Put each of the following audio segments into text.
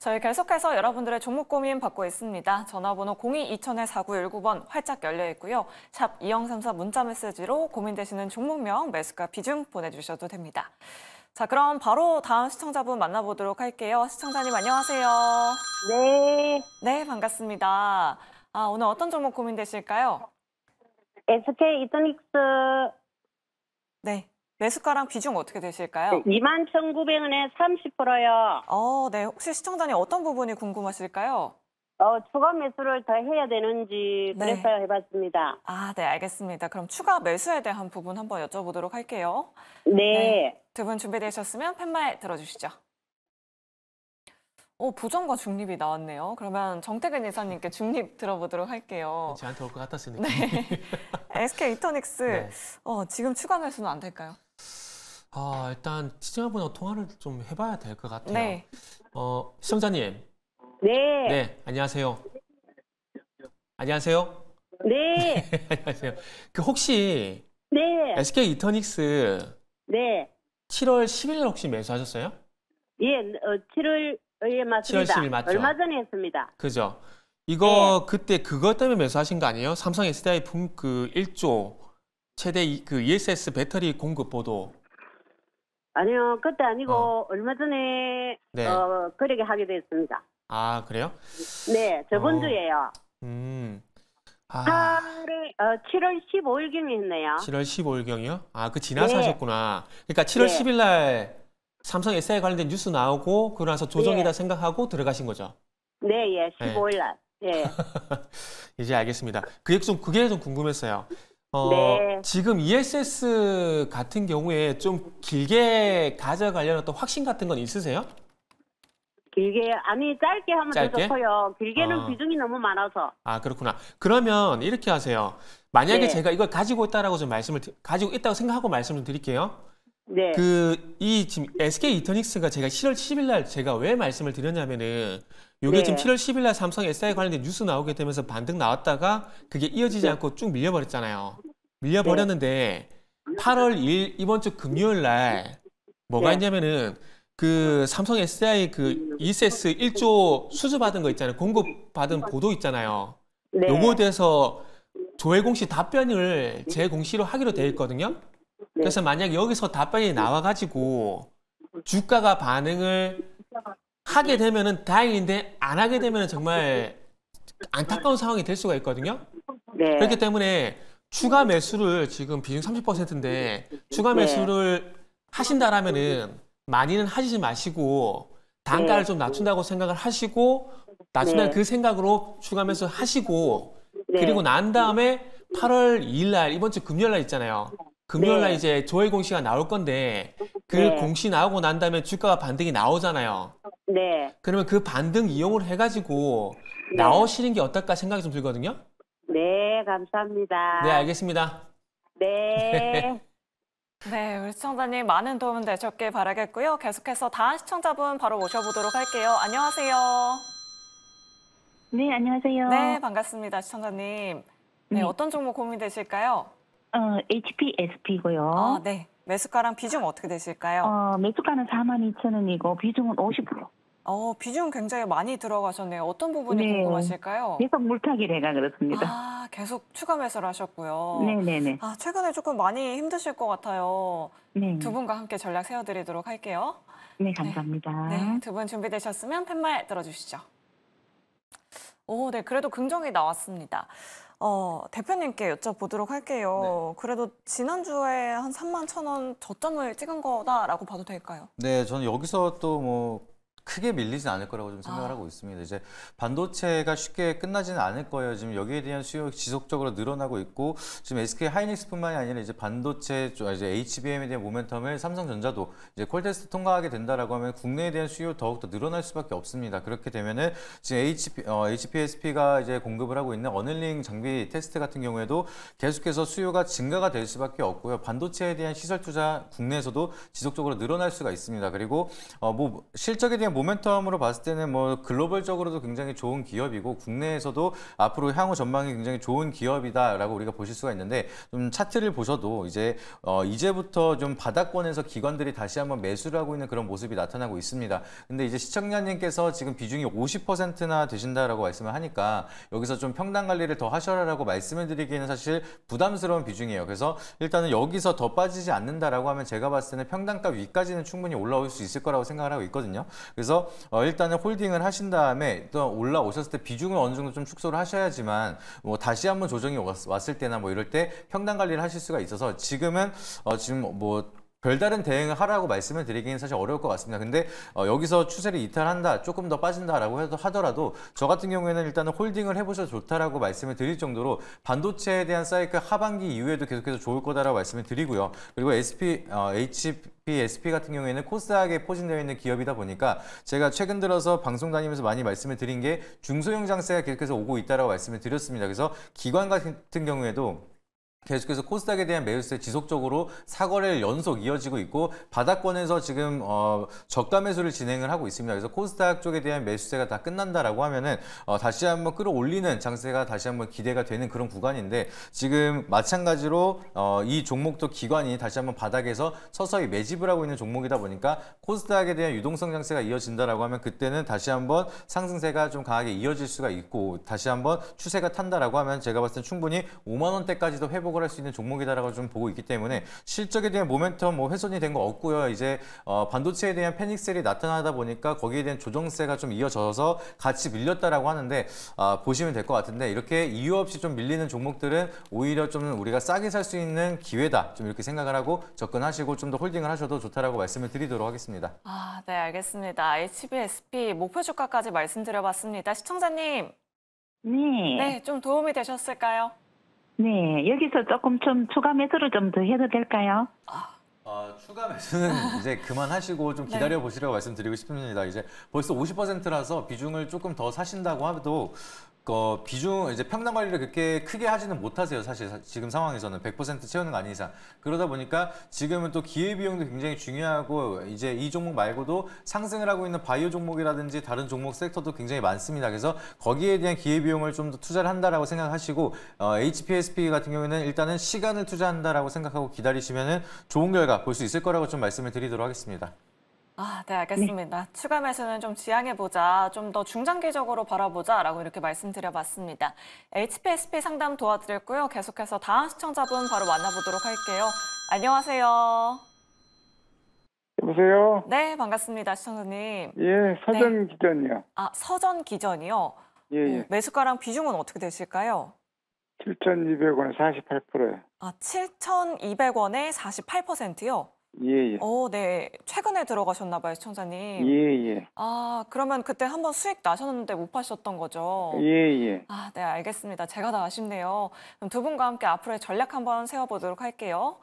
저희 계속해서 여러분들의 종목 고민 받고 있습니다. 전화번호 02-2000-4919번 활짝 열려 있고요. 샵 2034 문자 메시지로 고민되시는 종목명, 매수가 비중 보내주셔도 됩니다. 자, 그럼 바로 다음 시청자분 만나보도록 할게요. 시청자님 안녕하세요. 네, 네, 반갑습니다. 오늘 어떤 종목 고민되실까요? SK 이토닉스 네, 매수가랑 비중 어떻게 되실까요? 21,900원에 30%요. 네, 혹시 시청자님 어떤 부분이 궁금하실까요? 추가 매수를 더 해야 되는지 네. 그래서 해봤습니다. 네, 알겠습니다. 그럼 추가 매수에 대한 부분 한번 여쭤보도록 할게요. 네, 두 분 준비되셨으면 팻말 들어주시죠. 부정과 중립이 나왔네요. 그러면 정태근 이사님께 중립 들어보도록 할게요. 저한테 올 것 같았으니까. 네. SK 이토닉스 네. 지금 추가 매수는 안 될까요? 일단 시청자분하고 통화를 좀 해봐야 될 것 같아요. 네. 시청자님. 네, 네, 안녕하세요. 안녕하세요. 네, 안녕하세요. 혹시 네, SK 이토닉스 네. 7월 10일 혹시 매수하셨어요? 예, 7월, 예, 맞습니다. 7월 10일 맞죠? 얼마 전에 했습니다. 그죠? 이거 그때 그것 때문에 매수하신 거 아니에요? 삼성 SDI 그 1조 최대 그 ESS 배터리 공급 보도. 아니요, 그때 아니고 얼마 전에 네. 그렇게 하게 됐습니다. 그래요? 네, 저번 주에요. 7월 15일경에 했네요. 7월 15일경이요? 그 지나서 네. 하셨구나. 그러니까 7월 네. 10일 날 삼성 SDI 관련된 뉴스 나오고 그러고 나서 조정이다 네. 생각하고 들어가신 거죠? 네, 예, 15일 날. 예. 이제 알겠습니다. 그게 좀 궁금했어요. 네. 지금 ESS 같은 경우에 좀 길게 가져가려는 어떤 확신 같은 건 있으세요? 길게, 아니, 짧게 하면 짧게? 더 좋고요. 길게는 아. 비중이 너무 많아서. 그렇구나. 그러면 이렇게 하세요. 만약에 네. 제가 이걸 가지고 있다라고 좀 가지고 있다고 생각하고 말씀을 드릴게요. 네. 지금 SK 이토닉스가 제가 7월 10일 날 제가 왜 말씀을 드렸냐면은 요게 네. 지금 7월 10일 날 삼성 SDI 관련된 뉴스 나오게 되면서 반등 나왔다가 그게 이어지지 네. 않고 쭉 밀려버렸잖아요. 밀려버렸는데 8월 2일 이번 주 금요일 날 뭐가 네. 있냐면은 그 삼성 SDI 그 ESS 1조 수주받은 거 있잖아요. 공급받은 보도 있잖아요. 네. 요거에 대해서 조회공 씨 답변을 제 공시로 하기로 돼 있거든요. 네. 그래서 만약 여기서 답변이 나와가지고 주가가 반응을 하게 되면은 다행인데 안 하게 되면은 정말 안타까운 상황이 될 수가 있거든요. 네. 그렇기 때문에 추가 매수를 지금 비중 30%인데 추가 네. 매수를 하신다라면은 많이는 하시지 마시고 단가를 네. 좀 낮춘다고 생각을 하시고 낮춘다는 네. 그 생각으로 추가 매수 하시고 네. 그리고 난 다음에 8월 2일 날 이번 주 금요일 날 있잖아요. 금요일 날 네. 이제 조회 공시가 나올 건데 그 네. 공시 나오고 난 다음에 주가가 반등이 나오잖아요. 네. 그러면 그 반등 이용을 해가지고 네. 나오시는 게 어떨까 생각이 좀 들거든요. 네, 감사합니다. 네, 알겠습니다. 네. 네, 우리 시청자님 많은 도움 되셨길 바라겠고요. 계속해서 다음 시청자분 바로 모셔보도록 할게요. 안녕하세요. 네, 안녕하세요. 네, 반갑습니다, 시청자님. 네, 네. 어떤 종목 고민되실까요? HPSP고요. 네. 매수가랑 비중 어떻게 되실까요? 매수가는 42,000원이고 비중은 50%. 비중 굉장히 많이 들어가셨네요. 어떤 부분이 네. 궁금하실까요? 계속 물타기를 해가 그렇습니다. 계속 추가 매수를 하셨고요. 네네네. 최근에 조금 많이 힘드실 것 같아요. 네. 두 분과 함께 전략 세워드리도록 할게요. 네, 감사합니다. 네, 두 분 준비되셨으면 팻말 들어주시죠. 네, 그래도 긍정이 나왔습니다. 대표님께 여쭤보도록 할게요. 그래도 지난주에 한 31,000원 저점을 찍은 거다라고 봐도 될까요? 네, 저는 여기서 또 뭐 크게 밀리진 않을 거라고 좀 생각을 하고 있습니다. 이제 반도체가 쉽게 끝나지는 않을 거예요. 지금 여기에 대한 수요 지속적으로 늘어나고 있고 지금 SK 하이닉스뿐만이 아니라 이제 반도체 이제 HBM에 대한 모멘텀을 삼성전자도 이제 콜테스트 통과하게 된다라고 하면 국내에 대한 수요 더욱더 늘어날 수밖에 없습니다. 그렇게 되면은 지금 HPSP가 이제 공급을 하고 있는 어널링 장비 테스트 같은 경우에도 계속해서 수요가 증가가 될 수밖에 없고요. 반도체에 대한 시설 투자 국내에서도 지속적으로 늘어날 수가 있습니다. 그리고 뭐 실적에 대한 모멘텀으로 봤을 때는 뭐 글로벌적으로도 굉장히 좋은 기업이고 국내에서도 앞으로 향후 전망이 굉장히 좋은 기업이다라고 우리가 보실 수가 있는데 좀 차트를 보셔도 이제부터 좀 바닥권에서 기관들이 다시 한번 매수를 하고 있는 그런 모습이 나타나고 있습니다. 근데 이제 시청자님께서 지금 비중이 50%나 되신다라고 말씀을 하니까 여기서 좀 평단 관리를 더 하셔라라고 말씀을 드리기에는 사실 부담스러운 비중이에요. 그래서 일단은 여기서 더 빠지지 않는다라고 하면 제가 봤을 때는 평단가 위까지는 충분히 올라올 수 있을 거라고 생각을 하고 있거든요. 그래서 일단은 홀딩을 하신 다음에 또 올라오셨을 때 비중을 어느 정도 좀 축소를 하셔야지만 뭐 다시 한번 조정이 왔을 때나 뭐 이럴 때 평단 관리를 하실 수가 있어서 지금은 지금 뭐 별다른 대응을 하라고 말씀을 드리기는 사실 어려울 것 같습니다. 근데 여기서 추세를 이탈한다, 조금 더 빠진다라고 하더라도 저 같은 경우에는 일단은 홀딩을 해보셔도 좋다라고 말씀을 드릴 정도로 반도체에 대한 사이클 하반기 이후에도 계속해서 좋을 거다라고 말씀을 드리고요. 그리고 HPSP 같은 경우에는 코스닥에 포진되어 있는 기업이다 보니까 제가 최근 들어서 방송 다니면서 많이 말씀을 드린 게 중소형 장세가 계속해서 오고 있다라고 말씀을 드렸습니다. 그래서 기관 같은 경우에도 계속해서 코스닥에 대한 매수세 지속적으로 4거래일 연속 이어지고 있고 바닥권에서 지금 저가 매수를 진행을 하고 있습니다. 그래서 코스닥 쪽에 대한 매수세가 다 끝난다라고 하면은 다시 한번 끌어올리는 장세가 다시 한번 기대가 되는 그런 구간인데 지금 마찬가지로 이 종목도 기관이 다시 한번 바닥에서 서서히 매집을 하고 있는 종목이다 보니까 코스닥에 대한 유동성 장세가 이어진다라고 하면 그때는 다시 한번 상승세가 좀 강하게 이어질 수가 있고 다시 한번 추세가 탄다라고 하면 제가 봤을 때 충분히 5만 원대까지도 회복을 할 수 있는 종목이다라고 좀 보고 있기 때문에 실적에 대한 모멘텀 뭐 훼손이 된 거 없고요. 이제 반도체에 대한 패닉셀이 나타나다 보니까 거기에 대한 조정세가 좀 이어져서 같이 밀렸다라고 하는데 보시면 될 것 같은데 이렇게 이유 없이 좀 밀리는 종목들은 오히려 좀 우리가 싸게 살 수 있는 기회다. 좀 이렇게 생각을 하고 접근하시고 좀 더 홀딩을 하셔도 좋다라고 말씀을 드리도록 하겠습니다. 네, 알겠습니다. HBSP 목표 주가까지 말씀드려봤습니다. 시청자님, 네. 좀 도움이 되셨을까요? 네. 여기서 조금 좀 추가 매수를 좀 더 해도 될까요? 추가 매수는 이제 그만하시고 좀 기다려 보시라고 말씀드리고 싶습니다. 이제 벌써 50%라서 비중을 조금 더 사신다고 해도 비중 이제 평단 관리를 그렇게 크게 하지는 못하세요. 사실 지금 상황에서는 100% 채우는 거 아닌 이상 그러다 보니까 지금은 또 기회 비용도 굉장히 중요하고 이제 이 종목 말고도 상승을 하고 있는 바이오 종목이라든지 다른 종목 섹터도 굉장히 많습니다. 그래서 거기에 대한 기회 비용을 좀 더 투자를 한다라고 생각하시고 HPSP 같은 경우에는 일단은 시간을 투자한다라고 생각하고 기다리시면은 좋은 결과 볼 수 있을 거라고 좀 말씀을 드리도록 하겠습니다. 네, 알겠습니다. 추가 매수는 좀 지양해보자, 좀 더 중장기적으로 바라보자라고 이렇게 말씀드려봤습니다. HPSP 상담 도와드렸고요. 계속해서 다음 시청자분 바로 만나보도록 할게요. 안녕하세요. 여보세요? 네, 반갑습니다, 시청자님. 예, 서전 기전이요. 서전 기전이요? 예, 예. 매수가랑 비중은 어떻게 되실까요? 7,200원에 48%요. 7,200원에 48%요? 예, 예. 네. 최근에 들어가셨나 봐요, 시청자님. 예, 예. 그러면 그때 한번 수익 나셨는데 못 파셨던 거죠? 예, 예. 네, 알겠습니다. 제가 다 아쉽네요. 그럼 두 분과 함께 앞으로의 전략 한번 세워보도록 할게요.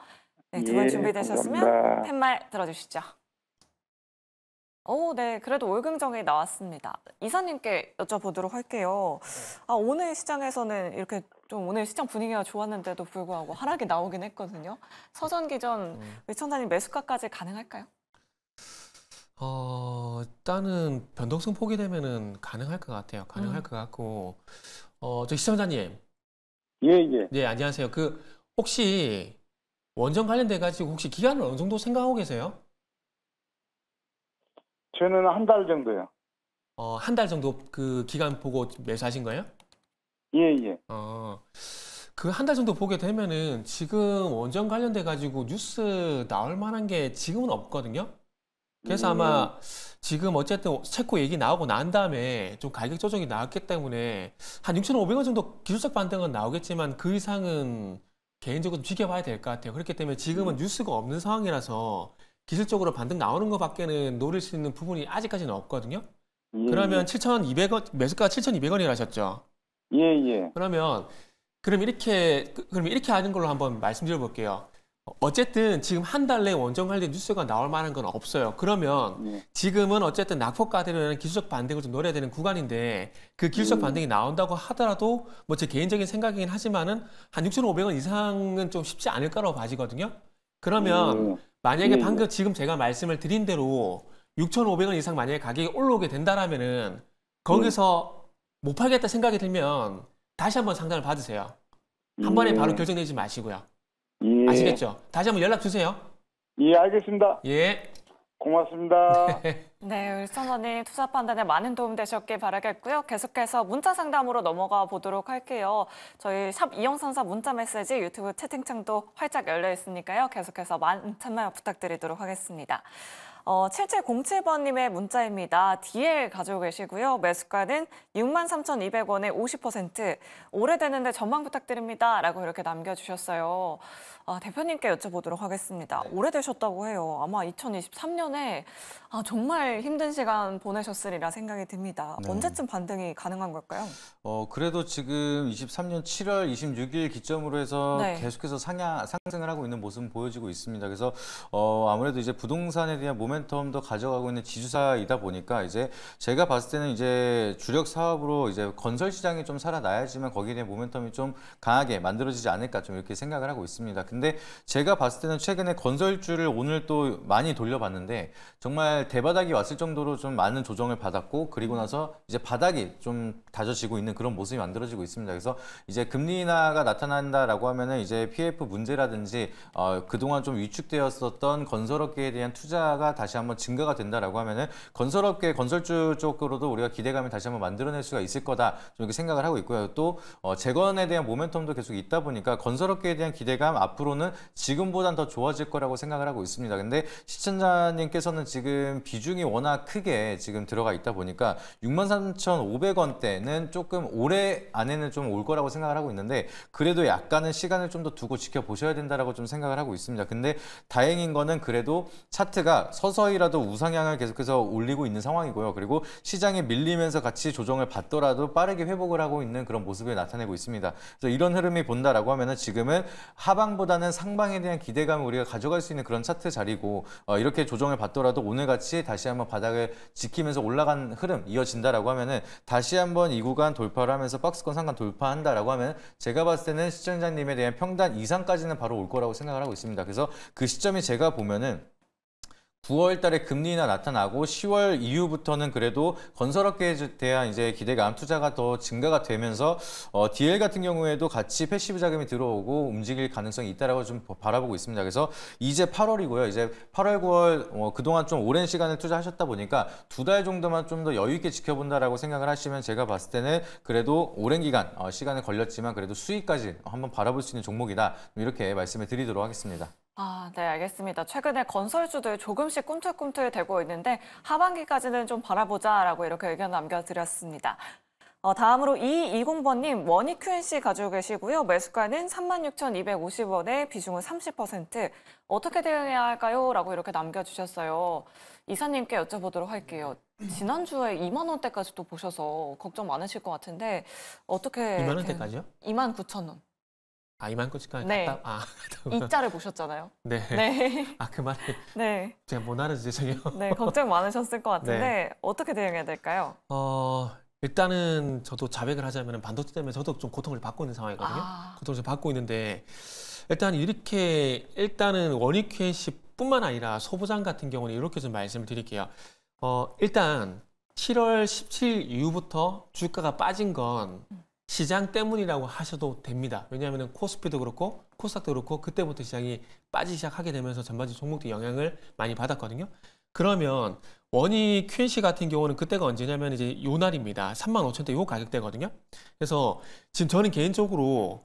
네, 두 분 예, 준비되셨으면 감사합니다. 팻말 들어주시죠. 네, 그래도 월긍정이 나왔습니다. 이사님께 여쭤보도록 할게요. 오늘 시장에서는 이렇게 좀 오늘 시장 분위기가 좋았는데도 불구하고 하락이 나오긴 했거든요. 서전기전 시청자님 매수가까지 가능할까요? 일단은 변동성 포기되면은 가능할 것 같아요. 가능할 것 같고, 저 시청자님. 예, 예. 네, 안녕하세요. 혹시 원전 관련돼 가지고 혹시 기간을 어느 정도 생각하고 계세요? 저는 한 달 정도요. 한 달 정도 그 기간 보고 매수하신 거예요? 예, 예. 그 한 달 정도 보게 되면은 지금 원전 관련돼 가지고 뉴스 나올 만한 게 지금은 없거든요. 그래서 아마 지금 어쨌든 채코 얘기 나오고 난 다음에 좀 가격 조정이 나왔기 때문에 한 6,500원 정도 기술적 반등은 나오겠지만 그 이상은 개인적으로 좀 지켜봐야 될 것 같아요. 그렇기 때문에 지금은 뉴스가 없는 상황이라서 기술적으로 반등 나오는 것밖에는 노릴 수 있는 부분이 아직까지는 없거든요. 예, 그러면 7,200원, 매수가가 7,200원이라 하셨죠? 예, 예. 그럼 이렇게 하는 걸로 한번 말씀드려 볼게요. 어쨌든 지금 한 달 내에 원전 관련 뉴스가 나올 만한 건 없어요. 그러면 예. 지금은 어쨌든 낙폭가되는 기술적 반등을 좀 노려야 되는 구간인데 그 기술적 반등이 나온다고 하더라도 뭐 제 개인적인 생각이긴 하지만은 한 6,500원 이상은 좀 쉽지 않을 거라고 봐지거든요. 그러면 만약에 방금 지금 제가 말씀을 드린 대로 6,500원 이상 만약에 가격이 올라오게 된다라면은 거기서 못 팔겠다 생각이 들면 다시 한번 상담을 받으세요. 한 번에 바로 결정내지 마시고요. 예. 아시겠죠? 다시 한번 연락 주세요. 예, 알겠습니다. 예. 고맙습니다. 네, 우리 선원님 투자 판단에 많은 도움 되셨길 바라겠고요. 계속해서 문자 상담으로 넘어가 보도록 할게요. 저희 샵 이영삼사 문자 메시지 유튜브 채팅창도 활짝 열려 있으니까요. 계속해서 많은 참여 부탁드리도록 하겠습니다. 7707번님의 문자입니다. DL 가지고 계시고요. 매수가는 63,200원에 50%. 오래되는데 전망 부탁드립니다. 라고 이렇게 남겨주셨어요. 대표님께 여쭤보도록 하겠습니다. 오래되셨다고 해요. 아마 2023년에 정말 힘든 시간 보내셨으리라 생각이 듭니다. 네. 언제쯤 반등이 가능한 걸까요? 그래도 지금 23년 7월 26일 기점으로 해서 네. 계속해서 상승을 하고 있는 모습은 보여지고 있습니다. 그래서 아무래도 이제 부동산에 대한 모멘텀도 가져가고 있는 지주사이다 보니까 이제 제가 봤을 때는 이제 주력 사업으로 이제 건설 시장이 좀 살아나야지만 거기에 대한 모멘텀이 좀 강하게 만들어지지 않을까 좀 이렇게 생각을 하고 있습니다. 근데 제가 봤을 때는 최근에 건설주를 오늘 또 많이 돌려봤는데 정말 대바닥이 왔을 정도로 좀 많은 조정을 받았고 그리고 나서 이제 바닥이 좀 다져지고 있는 그런 모습이 만들어지고 있습니다. 그래서 이제 금리 인하가 나타난다라고 하면은 이제 PF 문제라든지 그동안 좀 위축되었었던 건설업계에 대한 투자가 다시 한번 증가가 된다라고 하면은 건설업계, 건설주 쪽으로도 우리가 기대감을 다시 한번 만들어낼 수가 있을 거다 좀 이렇게 생각을 하고 있고요. 또 재건에 대한 모멘텀도 계속 있다 보니까 건설업계에 대한 기대감 앞으로는 지금보단 더 좋아질 거라고 생각을 하고 있습니다. 근데 시청자님께서는 지금 비중이 워낙 크게 지금 들어가 있다 보니까 63,500원대는 조금 올해 안에는 좀 올 거라고 생각을 하고 있는데 그래도 약간은 시간을 좀 더 두고 지켜보셔야 된다라고 좀 생각을 하고 있습니다. 근데 다행인 거는 그래도 차트가 서서히라도 우상향을 계속해서 올리고 있는 상황이고요. 그리고 시장이 밀리면서 같이 조정을 받더라도 빠르게 회복을 하고 있는 그런 모습을 나타내고 있습니다. 그래서 이런 흐름이 본다라고 하면은 지금은 하방보다는 상방에 대한 기대감을 우리가 가져갈 수 있는 그런 차트 자리고 이렇게 조정을 받더라도 오늘같이 다시 한번 바닥을 지키면서 올라간 흐름 이어진다라고 하면은 다시 한번 이 구간 돌파를 하면서 박스권 상단 돌파한다라고 하면 제가 봤을 때는 시청자님에 대한 평단 이상까지는 바로 올 거라고 생각을 하고 있습니다. 그래서 그 시점이 제가 보면은 9월 달에 금리 인하 나타나고 10월 이후부터는 그래도 건설업계에 대한 이제 기대감 투자가 더 증가가 되면서 DL 같은 경우에도 같이 패시브 자금이 들어오고 움직일 가능성이 있다라고 좀 바라보고 있습니다. 그래서 이제 8월이고요. 이제 8월, 9월 그동안 좀 오랜 시간을 투자하셨다 보니까 2달 정도만 좀 더 여유 있게 지켜본다라고 생각을 하시면 제가 봤을 때는 그래도 오랜 기간 시간이 걸렸지만 그래도 수익까지 한번 바라볼 수 있는 종목이다. 이렇게 말씀을 드리도록 하겠습니다. 네, 알겠습니다. 최근에 건설주들 조금씩 꿈틀꿈틀 되고 있는데 하반기까지는 좀 바라보자라고 이렇게 의견 남겨드렸습니다. 다음으로 2220번님 원익 QNC 가지고 계시고요. 매수가는 36,250원에 비중은 30%. 어떻게 대응해야 할까요? 라고 이렇게 남겨주셨어요. 이사님께 여쭤보도록 할게요. 지난주에 2만 원대까지 또 보셔서 걱정 많으실 것 같은데 어떻게 2만 원대까지요? 29,000원. 2만 원까지 네. 갔다. 이자를 보셨잖아요. 네. 네. 그 말을 네. 제가 못 알아서 죄송해요. 네, 걱정 많으셨을 것 같은데 네. 어떻게 대응해야 될까요? 일단은 저도 자백을 하자면 반도체 때문에 저도 좀 고통을 받고 있는 상황이거든요. 고통을 좀 받고 있는데 일단은 원익 QNC뿐만 아니라 소부장 같은 경우는 이렇게 좀 말씀을 드릴게요. 일단 7월 17일 이후부터 주가가 빠진 건 시장 때문이라고 하셔도 됩니다. 왜냐하면 코스피도 그렇고 코스닥도 그렇고 그때부터 시장이 빠지기 시작하게 되면서 전반적인 종목들이 영향을 많이 받았거든요. 그러면 원익 QNC 같은 경우는 그때가 언제냐면 이제 요 날입니다. 35,000대 요 가격대거든요. 그래서 지금 저는 개인적으로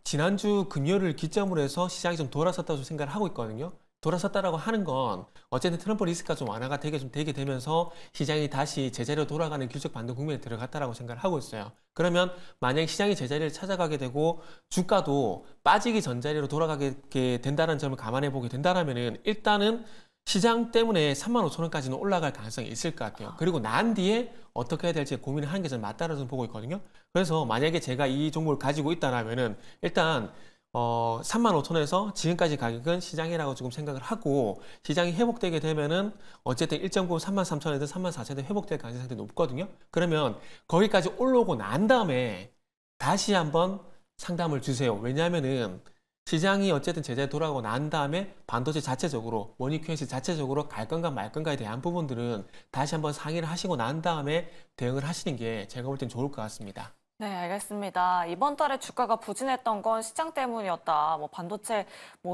지난주 금요일을 기점으로 해서 시장이 좀 돌아섰다고 생각을 하고 있거든요. 돌아섰다라고 하는 건 어쨌든 트럼프 리스크가 좀 완화가 되게 되면서 시장이 다시 제자리로 돌아가는 균적 반등 국면에 들어갔다라고 생각을 하고 있어요. 그러면 만약 시장이 제자리를 찾아가게 되고 주가도 빠지기 전자리로 돌아가게 된다는 점을 감안해 보게 된다면은 일단은 시장 때문에 35,000원까지는 올라갈 가능성이 있을 것 같아요. 그리고 난 뒤에 어떻게 해야 될지 고민을 하는 게 좀 맞다라고 보고 있거든요. 그래서 만약에 제가 이 종목을 가지고 있다라면은 일단 35,000원에서 지금까지 가격은 시장이라고 지금 생각을 하고 시장이 회복되게 되면은 어쨌든 1.9 33,000원에서 34,000원에 회복될 가능성이 상당히 높거든요. 그러면 거기까지 올라오고 난 다음에 다시 한번 상담을 주세요. 왜냐하면은 시장이 어쨌든 제자리 돌아오고 난 다음에 반도체 자체적으로, 원유 QS 자체적으로 갈 건가 말 건가에 대한 부분들은 다시 한번 상의를 하시고 난 다음에 대응을 하시는 게 제가 볼 땐 좋을 것 같습니다. 네, 알겠습니다. 이번 달에 주가가 부진했던 건 시장 때문이었다. 뭐 반도체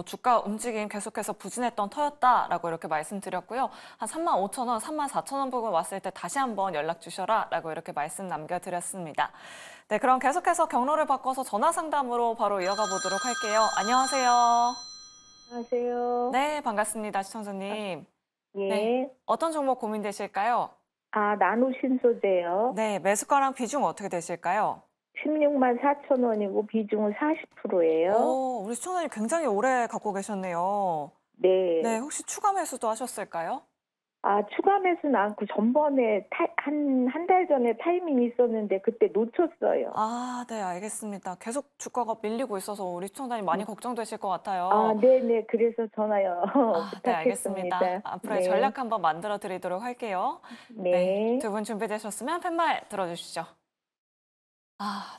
주가 움직임 계속해서 부진했던 터였다라고 이렇게 말씀드렸고요. 한 35,000원, 34,000원 부분 왔을 때 다시 한번 연락 주셔라라고 이렇게 말씀 남겨드렸습니다. 네, 그럼 계속해서 경로를 바꿔서 전화 상담으로 바로 이어가 보도록 할게요. 안녕하세요. 안녕하세요. 네, 반갑습니다, 시청자님. 예. 네. 어떤 종목 고민되실까요? 나노 신소재요. 네, 매수가랑 비중 어떻게 되실까요? 16만 4천 원이고 비중은 40%예요. 우리 시청자님 굉장히 오래 갖고 계셨네요. 네. 네, 혹시 추가 매수도 하셨을까요? 추가 매수는 않고 전번에 한 달 전에 타이밍이 있었는데 그때 놓쳤어요. 네, 알겠습니다. 계속 주가가 밀리고 있어서 우리 시청자님 많이 걱정되실 것 같아요. 네네. 그래서 전화요. 네, 알겠습니다. 부탁했습니다. 앞으로의 네. 전략 한번 만들어 드리도록 할게요. 네. 두 분 준비되셨으면 팻말 들어주시죠.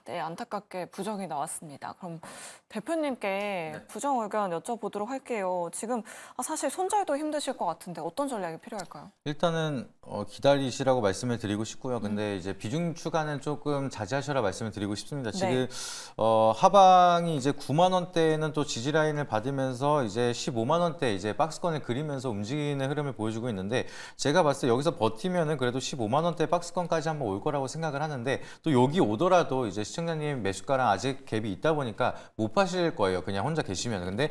네, 안타깝게 부정이 나왔습니다. 그럼 대표님께 부정 의견 여쭤보도록 할게요. 지금 사실 손절도 힘드실 것 같은데 어떤 전략이 필요할까요? 일단은 기다리시라고 말씀을 드리고 싶고요. 근데 이제 비중 추가는 조금 자제하셔라 말씀을 드리고 싶습니다. 지금 하방이 이제 9만 원대는 또 지지 라인을 받으면서 이제 15만 원대 이제 박스권을 그리면서 움직이는 흐름을 보여주고 있는데, 제가 봤을 때 여기서 버티면은 그래도 15만 원대 박스권까지 한번 올 거라고 생각을 하는데, 또 여기 오더라도 이제 시청자님 매수가랑 아직 갭이 있다 보니까 못 파실 거예요. 그냥 혼자 계시면. 근데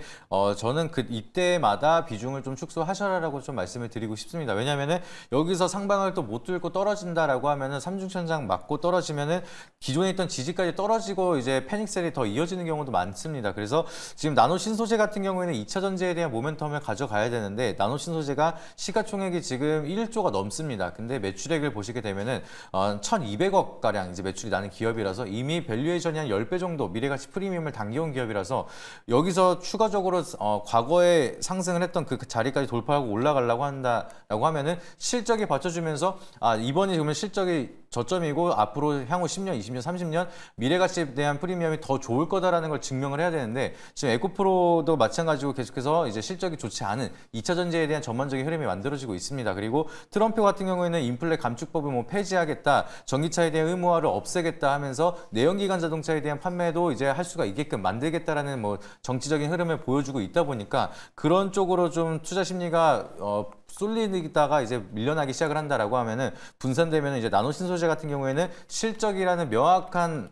저는 이때마다 비중을 좀 축소하셔라라고 좀 말씀을 드리고 싶습니다. 왜냐면은 여기서 상방을 또 못 뚫고 떨어진다라고 하면은 삼중천장 맞고 떨어지면은 기존에 있던 지지까지 떨어지고 이제 패닉셀이 더 이어지는 경우도 많습니다. 그래서 지금 나노 신소재 같은 경우에는 2차 전지에 대한 모멘텀을 가져가야 되는데, 나노 신소재가 시가총액이 지금 1조가 넘습니다. 근데 매출액을 보시게 되면은 1,200억 가량 이제 매출이 나는 기업이라서 이미 밸류에이션이 한 10배 정도 미래가치 프리미엄을 당겨온 기업이라서, 여기서 추가적으로 과거에 상승을 했던 그 자리까지 돌파하고 올라가려고 한다라고 하면은 실적이 받쳐주면서 이번이 그러면 실적이 저점이고 앞으로 향후 10년, 20년, 30년 미래가치에 대한 프리미엄이 더 좋을 거다라는 걸 증명을 해야 되는데, 지금 에코프로도 마찬가지로 계속해서 이제 실적이 좋지 않은 2차 전지에 대한 전반적인 흐름이 만들어지고 있습니다. 그리고 트럼프 같은 경우에는 인플레 감축법을 폐지하겠다, 전기차에 대한 의무화를 없애겠다 하면서 내연기관 자동차에 대한 판매도 이제 할 수가 있게끔 만들겠다라는 정치적인 흐름을 보여주고 있다 보니까, 그런 쪽으로 좀 투자 심리가 쏠리다가 이제 밀려나기 시작을 한다라고 하면은, 분산되면은 이제 나노 신소재 같은 경우에는 실적이라는 명확한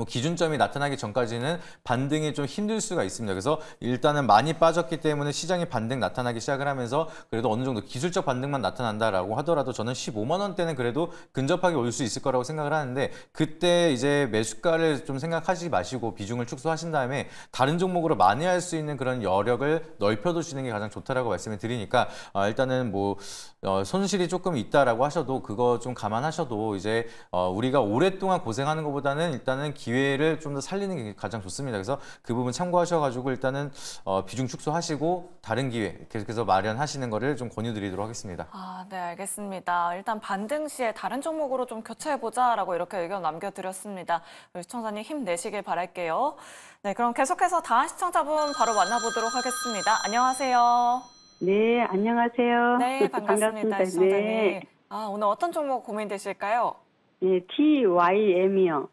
기준점이 나타나기 전까지는 반등이 좀 힘들 수가 있습니다. 그래서 일단은 많이 빠졌기 때문에 시장의 반등 나타나기 시작을 하면서 그래도 어느 정도 기술적 반등만 나타난다라고 하더라도 저는 15만 원대는 그래도 근접하게 올 수 있을 거라고 생각을 하는데, 그때 이제 매수가를 좀 생각하지 마시고 비중을 축소하신 다음에 다른 종목으로 만회할 수 있는 그런 여력을 넓혀두시는 게 가장 좋다라고 말씀을 드리니까, 일단은 손실이 조금 있다라고 하셔도 그거 좀 감안하셔도 이제 우리가 오랫동안 고생하는 것보다는 일단은 기회를 좀 더 살리는 게 가장 좋습니다. 그래서 그 부분 참고하셔가지고 일단은 비중 축소하시고 다른 기회 계속해서 마련하시는 거를 좀 권유드리도록 하겠습니다. 네, 알겠습니다. 일단 반등 시에 다른 종목으로 좀 교체해보자라고 이렇게 의견 남겨드렸습니다. 우리 시청자님 힘내시길 바랄게요. 네, 그럼 계속해서 다음 시청자분 바로 만나보도록 하겠습니다. 안녕하세요. 네, 안녕하세요. 네, 반갑습니다, 시청자님. 네. 오늘 어떤 종목 고민되실까요? 네, TYM이요.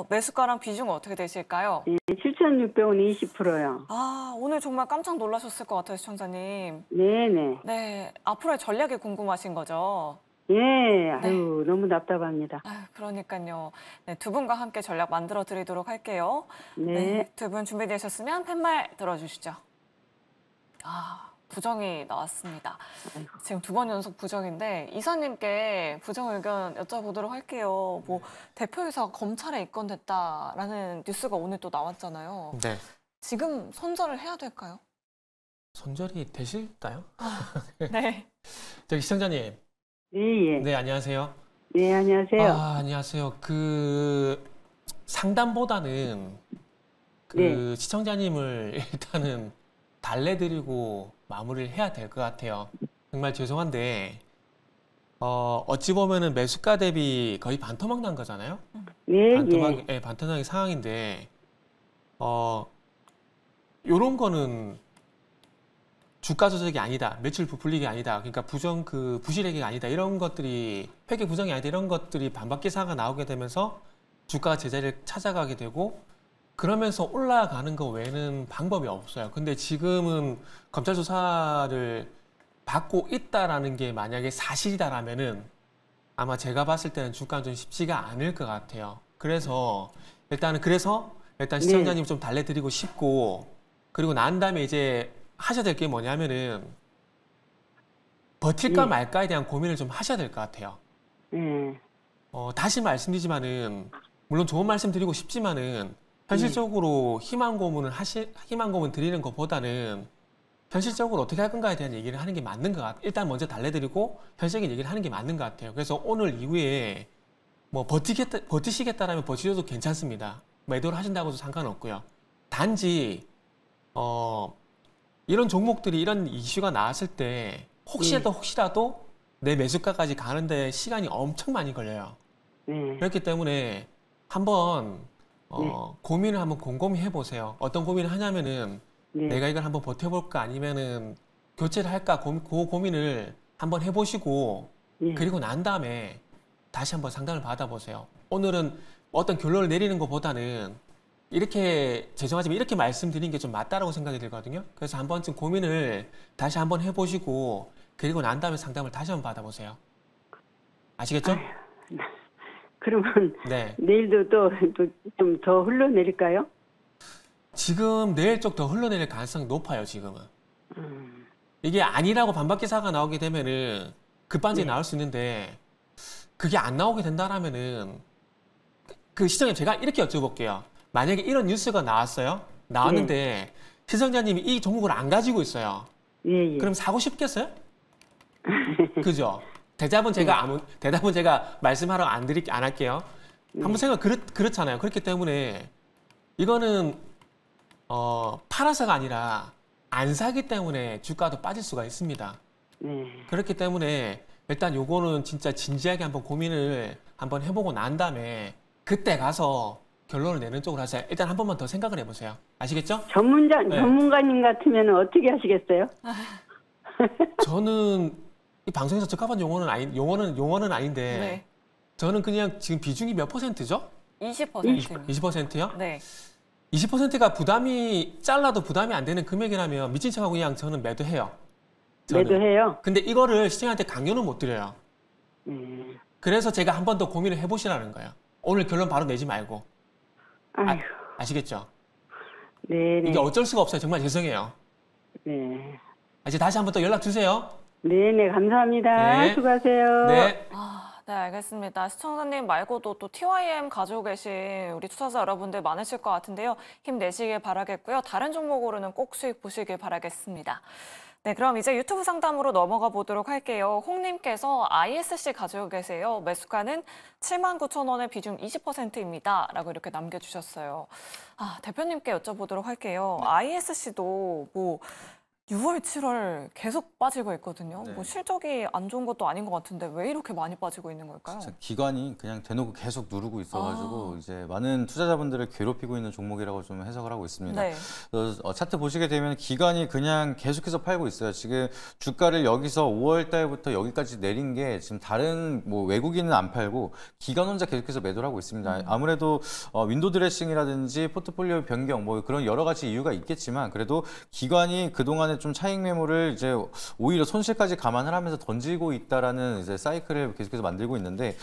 매수가랑 비중은 어떻게 되실까요? 네, 7,600원 20%요. 오늘 정말 깜짝 놀라셨을 것 같아요, 시청자님. 네네. 네, 앞으로의 전략이 궁금하신 거죠? 예, 아유, 너무 답답합니다. 그러니까요. 네, 두 분과 함께 전략 만들어 드리도록 할게요. 네. 두 분 준비되셨으면 팻말 들어주시죠. 부정이 나왔습니다. 지금 두 번 연속 부정인데, 이사님께 부정 의견 여쭤보도록 할게요. 대표이사 검찰에 입건됐다라는 뉴스가 오늘 또 나왔잖아요. 네. 지금 손절을 해야 될까요? 손절이 되실까요? 네. 저기 시청자님. 예. 네, 안녕하세요. 네, 안녕하세요. 안녕하세요. 상담보다는 네. 시청자님을 일단은 달래드리고 마무리를 해야 될 것 같아요. 정말 죄송한데, 어찌 보면은 매수가 대비 거의 반토막 난 거잖아요. 네, 반토막, 반토막의 상황인데, 요런 거는 주가 조작이 아니다, 매출 부풀리기 아니다, 그러니까 부실액이 아니다, 이런 것들이 회계 부정이 아니다, 이런 것들이 반박 기사가 나오게 되면서 주가가 제자리를 찾아가게 되고 그러면서 올라가는 거 외에는 방법이 없어요. 근데 지금은 검찰 조사를 받고 있다라는 게 만약에 사실이다라면은 아마 제가 봤을 때는 주가는 좀 쉽지가 않을 것 같아요. 그래서 일단 시청자님 좀 달래드리고 싶고, 그리고 난 다음에 이제 하셔야 될 게 뭐냐면은 버틸까 말까에 대한 고민을 좀 하셔야 될 것 같아요. 다시 말씀드리지만은 물론 좋은 말씀 드리고 싶지만은 현실적으로 희망 고문 드리는 것보다는 현실적으로 어떻게 할 건가에 대한 얘기를 하는 게 맞는 것 같아요. 일단 먼저 달래드리고 현실적인 얘기를 하는 게 맞는 것 같아요. 그래서 오늘 이후에 뭐 버티시겠다라면 버티셔도 괜찮습니다. 매도를 하신다고도 상관없고요. 단지 이런 종목들이 이런 이슈가 나왔을 때 혹시라도 내 매수가까지 가는데 시간이 엄청 많이 걸려요. 그렇기 때문에 한번 고민을 한번 곰곰이 해보세요. 어떤 고민을 하냐면은 내가 이걸 한번 버텨볼까 아니면은 교체를 할까, 그 고민을 한번 해보시고 그리고 난 다음에 다시 한번 상담을 받아보세요. 오늘은 어떤 결론을 내리는 것보다는 죄송하지만 이렇게 말씀드리는 게 좀 맞다라고 생각이 들거든요. 그래서 한 번쯤 고민을 다시 한번 해보시고 그리고 난 다음에 상담을 다시 한번 받아보세요. 아시겠죠? 그러면 네. 내일도 또 좀 더 흘러내릴까요? 지금 내일 쪽 더 흘러내릴 가능성이 높아요, 지금은. 이게 아니라고 반박 기사가 나오게 되면은 급반전이 나올 수 있는데 그게 안 나오게 된다라면은 시청자님 제가 이렇게 여쭤볼게요. 만약에 이런 뉴스가 나왔는데 시청자님이 이 종목을 안 가지고 있어요. 그럼 사고 싶겠어요? 그죠? 대답은 제가 말씀하러 안 할게요. 한번 그렇잖아요. 그렇기 때문에 이거는 팔아서가 아니라 안 사기 때문에 주가도 빠질 수가 있습니다. 그렇기 때문에 일단 요거는 진짜 진지하게 한번 고민을 한번 해보고 난 다음에 그때 가서 결론을 내는 쪽으로 하세요. 일단 한 번만 더 생각을 해보세요. 아시겠죠? 전문가님 같으면 어떻게 하시겠어요? 저는 이 방송에서 적합한 용어는 아닌데 네. 저는 그냥 지금 비중이 몇 %죠? 20%입니다. 20%요? 네. 20%가 잘라도 부담이 안 되는 금액이라면 미친 척하고 그냥 저는 매도해요. 매도해요? 근데 이거를 시청자한테 강요는 못 드려요. 그래서 제가 한 번 더 고민을 해보시라는 거예요. 오늘 결론 바로 내지 말고. 아시겠죠? 네네. 이게 어쩔 수가 없어요. 정말 죄송해요. 네. 이제 다시 한 번 또 연락 주세요. 네네, 감사합니다. 네. 수고하세요. 네. 네, 알겠습니다. 시청자님 말고도 또 TYM 가지고 계신 우리 투자자 여러분들 많으실 것 같은데요. 힘내시길 바라겠고요. 다른 종목으로는 꼭 수익 보시길 바라겠습니다. 네, 그럼 이제 유튜브 상담으로 넘어가 보도록 할게요. 홍님께서 ISC 가지고 계세요. 매수가는 79,000원의 비중 20%입니다. 라고 이렇게 남겨주셨어요. 대표님께 여쭤보도록 할게요. ISC도 6월, 7월 계속 빠지고 있거든요. 네. 실적이 안 좋은 것도 아닌 것 같은데 왜 이렇게 많이 빠지고 있는 걸까요? 진짜 기관이 그냥 대놓고 계속 누르고 있어가지고 이제 많은 투자자분들을 괴롭히고 있는 종목이라고 좀 해석을 하고 있습니다. 네. 차트 보시게 되면 기관이 그냥 계속해서 팔고 있어요. 지금 주가를 여기서 5월 달부터 여기까지 내린 게 지금 다른 외국인은 안 팔고 기관 혼자 계속해서 매도를 하고 있습니다. 아무래도 윈도 드레싱이라든지 포트폴리오 변경 그런 여러 가지 이유가 있겠지만 그래도 기관이 그동안에 좀 차익 매물을 이제 오히려 손실까지 감안을 하면서 던지고 있다라는 이제 사이클을 계속해서 만들고 있는데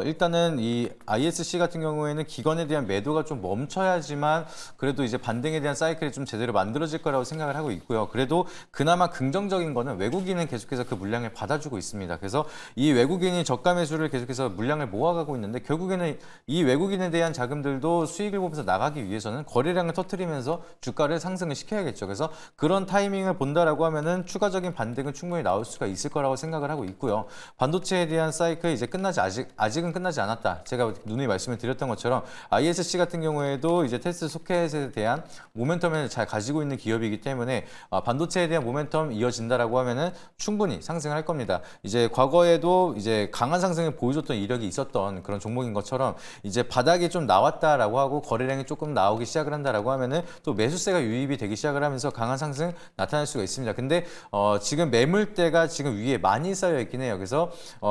일단은 이 ISC 같은 경우에는 기관에 대한 매도가 좀 멈춰야지만 그래도 이제 반등에 대한 사이클이 좀 제대로 만들어질 거라고 생각을 하고 있고요. 그래도 그나마 긍정적인 거는 외국인은 계속해서 그 물량을 받아주고 있습니다. 그래서 이 외국인이 저가 매수를 계속해서 물량을 모아가고 있는데 결국에는 이 외국인에 대한 자금들도 수익을 보면서 나가기 위해서는 거래량을 터뜨리면서 주가를 상승을 시켜야겠죠. 그래서 그런 타이밍을 오프닝을 본다라고 하면은 추가적인 반등은 충분히 나올 수가 있을 거라고 생각을 하고 있고요. 반도체에 대한 사이클이 이제 아직은 끝나지 않았다. 제가 누누이 말씀을 드렸던 것처럼 ISC 같은 경우에도 이제 테스트 소켓에 대한 모멘텀을 잘 가지고 있는 기업이기 때문에 반도체에 대한 모멘텀 이어진다라고 하면은 충분히 상승할 겁니다. 이제 과거에도 이제 강한 상승을 보여줬던 이력이 있었던 그런 종목인 것처럼 이제 바닥이 좀 나왔다라고 하고 거래량이 조금 나오기 시작을 한다라고 하면은 또 매수세가 유입이 되기 시작을 하면서 강한 상승 나타날 수가 있습니다. 근데 지금 매물대가 지금 위에 많이 쌓여 있긴 해요. 그래서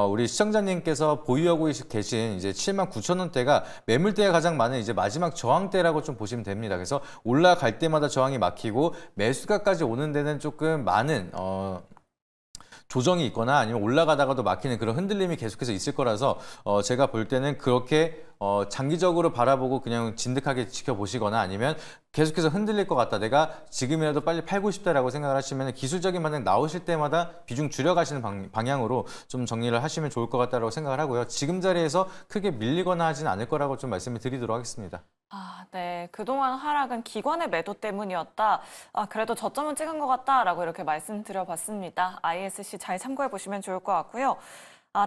우리 시청자님께서 보유하고 계신 이제 79,000원대가 매물대가 가장 많은 이제 마지막 저항대라고 좀 보시면 됩니다. 그래서 올라갈 때마다 저항이 막히고 매수가까지 오는 데는 조금 많은 조정이 있거나 아니면 올라가다가도 막히는 그런 흔들림이 계속해서 있을 거라서 제가 볼 때는 그렇게 장기적으로 바라보고 그냥 진득하게 지켜보시거나 아니면 계속해서 흔들릴 것 같다. 내가 지금이라도 빨리 팔고 싶다라고 생각을 하시면 기술적인 반등 나오실 때마다 비중 줄여가시는 방향으로 좀 정리를 하시면 좋을 것 같다고 생각을 하고요. 지금 자리에서 크게 밀리거나 하진 않을 거라고 좀 말씀을 드리도록 하겠습니다. 네. 그동안 하락은 기관의 매도 때문이었다. 그래도 저점은 찍은 것 같다라고 이렇게 말씀드려봤습니다. ISC 잘 참고해 보시면 좋을 것 같고요.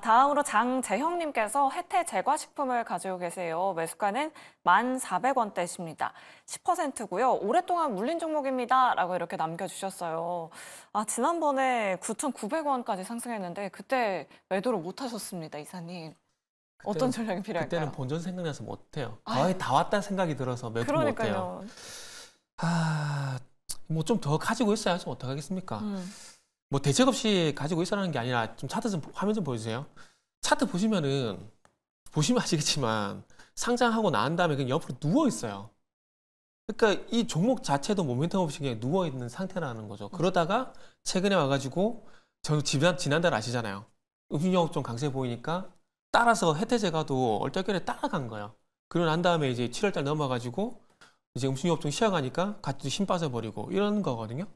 다음으로 장재형님께서 혜태 제과식품을 가지고 계세요. 매수가는 1,400원대십니다. 10%고요. 오랫동안 물린 종목입니다. 라고 이렇게 남겨주셨어요. 지난번에 9,900원까지 상승했는데 그때 매도를 못 하셨습니다, 이사님. 어떤 전략이 필요할까요? 그때는 본전 생각나서 못해요. 거의 다 왔다 생각이 들어서 매도 못해요. 뭐 좀 더 가지고 있어야지 어떡하겠습니까? 뭐 대책 없이 가지고 있어라는 게 아니라 좀 차트 좀 화면 좀 보여주세요. 차트 보시면 아시겠지만 상장하고 난 다음에 그냥 옆으로 누워 있어요. 그러니까 이 종목 자체도 모멘텀 없이 그냥 누워 있는 상태라는 거죠. 그러다가 최근에 와가지고 저 지난달 아시잖아요. 음식료업 좀 강세 보이니까 따라서 혜태제가도 얼떨결에 따라간 거예요. 그러고 난 다음에 이제 7월달 넘어가지고 이제 음식료업 좀 쉬어가니까 같이 힘 빠져버리고 이런 거거든요.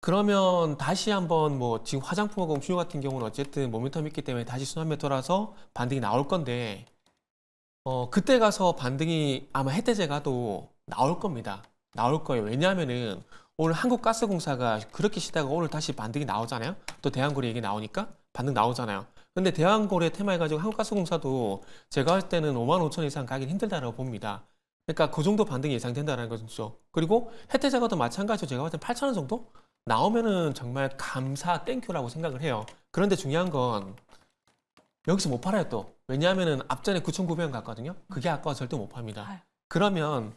그러면 다시 한번 뭐 지금 화장품하고 음식료 같은 경우는 어쨌든 모멘텀이 있기 때문에 다시 순환매 돌아서 반등이 나올 건데 그때 가서 반등이 아마 혜태제가도 나올 겁니다. 나올 거예요. 왜냐하면은 오늘 한국가스공사가 그렇게 쉬다가 오늘 다시 반등이 나오잖아요. 또 대한고리 얘기 나오니까 반등 나오잖아요. 근데 대한고리 테마해가지고 한국가스공사도 제가 할 때는 55,000원 이상 가긴 힘들다라고 봅니다. 그러니까 그 정도 반등이 예상된다는 거죠. 그리고 혜태제가도 마찬가지로 제가 볼 때는 8,000원 정도 나오면은 정말 감사 땡큐라고 생각을 해요. 그런데 중요한 건 여기서 못 팔아요 또. 왜냐하면은 앞전에 9,900원 갔거든요. 그게 아까워서 절대 못 팝니다. 그러면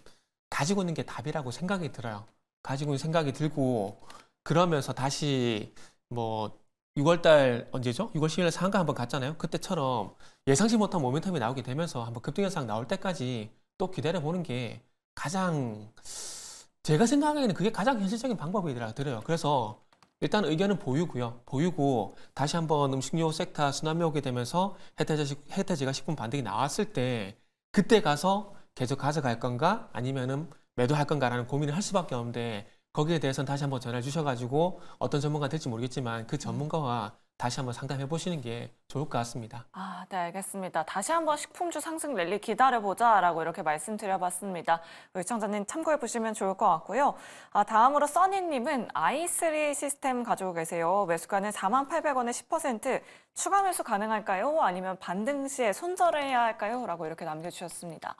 가지고 있는 게 답이라고 생각이 들어요. 가지고 있는 생각이 들고 그러면서 다시 뭐 6월달 언제죠? 6월 10일에 상한가 한번 갔잖아요. 그때처럼 예상치 못한 모멘텀이 나오게 되면서 한번 급등현상 나올 때까지 또 기다려보는 게 가장 제가 생각하기에는 그게 가장 현실적인 방법이라 들어요. 그래서 일단 의견은 보유고요. 보유고 다시 한번 음식료 섹터 순환매 오게 되면서 혜태제가 식품 반등이 나왔을 때 그때 가서 계속 가져갈 건가 아니면은 매도할 건가라는 고민을 할 수밖에 없는데 거기에 대해서는 다시 한번 전화를 주셔가지고 어떤 전문가 될지 모르겠지만 그 전문가와 다시 한번 상담해 보시는 게 좋을 것 같습니다. 네, 알겠습니다. 다시 한번 식품주 상승 랠리 기다려보자라고 이렇게 말씀드려봤습니다. 우리 시청자님 참고해 보시면 좋을 것 같고요. 다음으로 써니님은 i3 시스템 가지고 계세요. 매수가는 48,000원에 10%. 추가 매수 가능할까요? 아니면 반등 시에 손절해야 할까요? 라고 이렇게 남겨주셨습니다.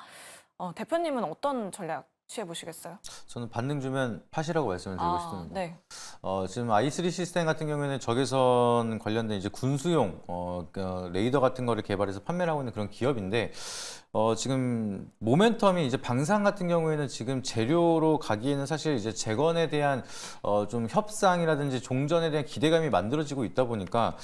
대표님은 어떤 전략 취해보시겠어요? 저는 반등 주면 파시라고 말씀을 드리고 싶습니다. 네. 지금 i3 시스템 같은 경우에는 적외선 관련된 이제 군수용 레이더 같은 거를 개발해서 판매를 하고 있는 그런 기업인데 지금 모멘텀이 이제 방산 같은 경우에는 지금 재료로 가기에는 사실 이제 재건에 대한 좀 협상이라든지 종전에 대한 기대감이 만들어지고 있다 보니까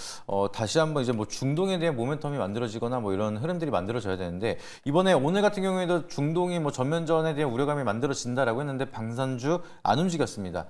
다시 한번 이제 뭐 중동에 대한 모멘텀이 만들어지거나 뭐 이런 흐름들이 만들어져야 되는데 이번에 오늘 같은 경우에도 중동이 뭐 전면전에 대한 우려감이 만들어진다라고 했는데 방산주 안 움직였습니다.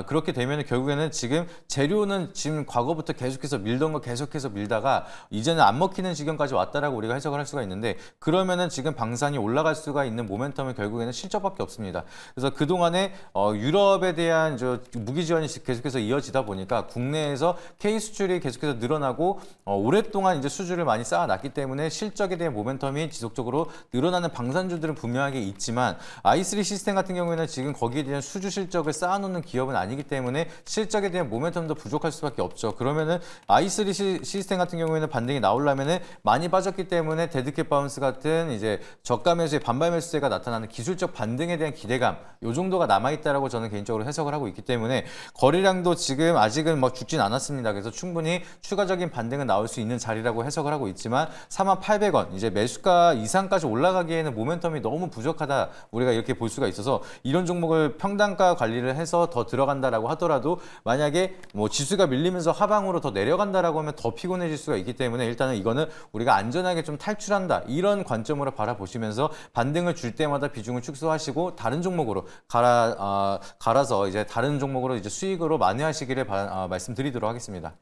그렇게 되면 결국에는 지금 재료는 지금 과거부터 계속해서 밀던 거 계속해서 밀다가 이제는 안 먹히는 지경까지 왔다라고 우리가 해석을 할 수가 있는데 그러면 그러면은 지금 방산이 올라갈 수가 있는 모멘텀은 결국에는 실적밖에 없습니다. 그래서 그동안에 유럽에 대한 무기 지원이 계속해서 이어지다 보니까 국내에서 K 수출이 계속해서 늘어나고 오랫동안 이제 수주를 많이 쌓아놨기 때문에 실적에 대한 모멘텀이 지속적으로 늘어나는 방산주들은 분명하게 있지만 i3 시스템 같은 경우에는 지금 거기에 대한 수주 실적을 쌓아놓는 기업은 아니기 때문에 실적에 대한 모멘텀도 부족할 수밖에 없죠. 그러면은 i3 시스템 같은 경우에는 반등이 나오려면은 많이 빠졌기 때문에 데드캣 바운스 같은 이제 저가 매수의 반발 매수세가 나타나는 기술적 반등에 대한 기대감 요 정도가 남아있다라고 저는 개인적으로 해석을 하고 있기 때문에 거래량도 지금 아직은 막 죽진 않았습니다. 그래서 충분히 추가적인 반등은 나올 수 있는 자리라고 해석을 하고 있지만 48,000원 이제 매수가 이상까지 올라가기에는 모멘텀이 너무 부족하다 우리가 이렇게 볼 수가 있어서 이런 종목을 평단가 관리를 해서 더 들어간다라고 하더라도 만약에 뭐 지수가 밀리면서 하방으로 더 내려간다라고 하면 더 피곤해질 수가 있기 때문에 일단은 이거는 우리가 안전하게 좀 탈출한다 이런 관점으로 바라보시면서 반등을 줄 때마다 비중을 축소하시고 다른 종목으로 갈아서 이제 다른 종목으로 이제 수익으로 만회하시기를 말씀드리도록 하겠습니다.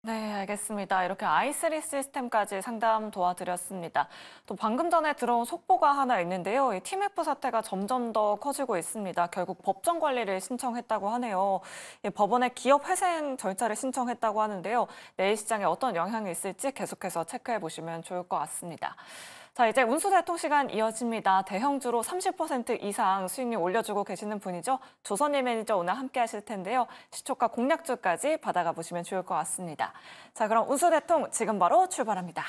네, 알겠습니다. 이렇게 i3 시스템까지 상담 도와드렸습니다. 또 방금 전에 들어온 속보가 하나 있는데요. 이 TMF 사태가 점점 더 커지고 있습니다. 결국 법정 관리를 신청했다고 하네요. 법원에 기업 회생 절차를 신청했다고 하는데요. 내일 시장에 어떤 영향이 있을지 계속해서 체크해 보시면 좋을 것 같습니다. 자, 이제 운수대통 시간 이어집니다. 대형주로 30% 이상 수익률 올려주고 계시는 분이죠. 조선일 매니저 오늘 함께 하실 텐데요. 시초가 공략주까지 받아가 보시면 좋을 것 같습니다. 자, 그럼 운수대통 지금 바로 출발합니다.